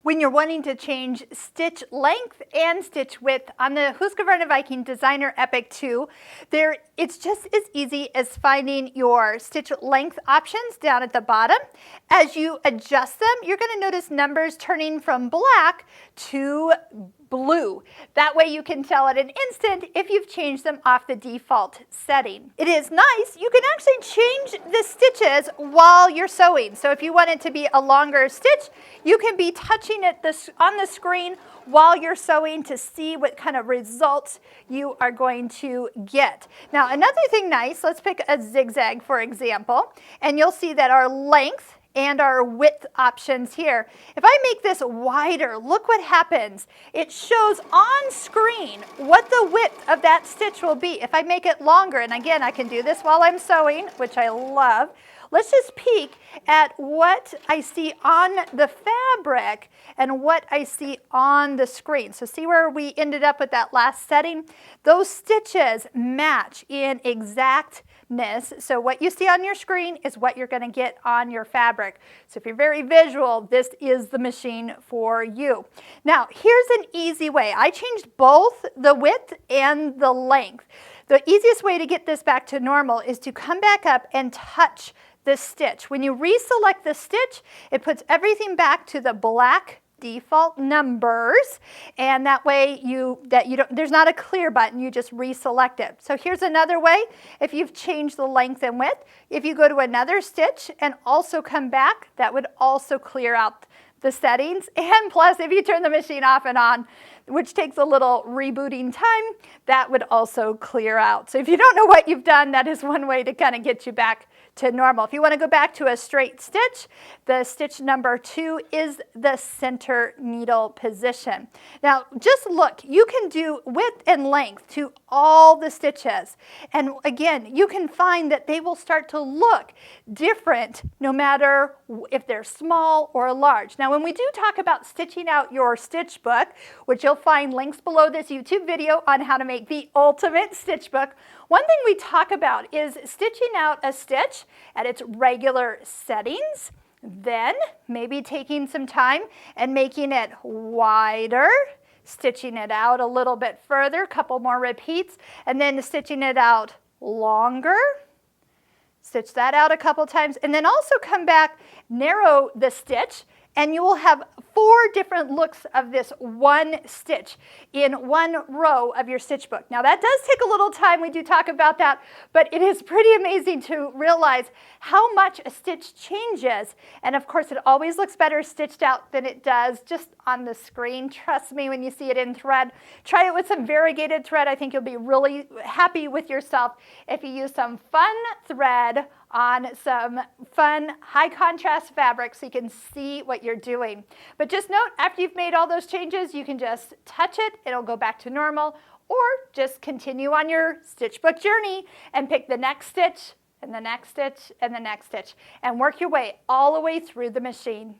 When you're wanting to change stitch length and stitch width on the Husqvarna Viking Designer EPIC 2, it's just as easy as finding your stitch length options down at the bottom. As you adjust them, you're going to notice numbers turning from black to blue. That way you can tell at an instant if you've changed them off the default setting. It is nice, you can actually change the stitches while you're sewing. So if you want it to be a longer stitch, you can be touching it on the screen while you're sewing to see what kind of results you are going to get. Now another thing nice, let's pick a zigzag for example, and you'll see that our length and our width options here. If I make this wider, look what happens. It shows on screen what the width of that stitch will be. If I make it longer, and again, I can do this while I'm sewing, which I love. Let's just peek at what I see on the fabric and what I see on the screen. So see where we ended up with that last setting? Those stitches match in exactness. So what you see on your screen is what you're going to get on your fabric. So if you're very visual, this is the machine for you. Now, here's an easy way. I changed both the width and the length. The easiest way to get this back to normal is to come back up and touch the stitch. When you reselect the stitch, it puts everything back to the black default numbers, and that way there's not a clear button, you just reselect it. So here's another way. If you've changed the length and width, if you go to another stitch and also come back, that would also clear out the settings. And plus, if you turn the machine off and on, which takes a little rebooting time, that would also clear out. So if you don't know what you've done, that is one way to kind of get you back to normal. If you want to go back to a straight stitch, the stitch number 2 is the center needle position. Now just look, you can do width and length to all the stitches. And again, you can find that they will start to look different no matter if they're small or large. Now when we do talk about stitching out your stitch book, which you'll find links below this YouTube video on how to make the ultimate stitch book, one thing we talk about is stitching out a stitch at its regular settings, then maybe taking some time and making it wider, stitching it out a little bit further, a couple more repeats, and then stitching it out longer, stitch that out a couple times, and then also come back, narrow the stitch, and you will have 4 different looks of this one stitch in one row of your stitch book. Now that does take a little time, we do talk about that, but it is pretty amazing to realize how much a stitch changes. And of course it always looks better stitched out than it does just on the screen. Trust me when you see it in thread. Try it with some variegated thread. I think you'll be really happy with yourself if you use some fun thread on some fun high contrast fabric so you can see what you're doing. But just note, after you've made all those changes, you can just touch it, it'll go back to normal, or just continue on your stitch book journey and pick the next stitch and the next stitch and the next stitch and work your way all the way through the machine.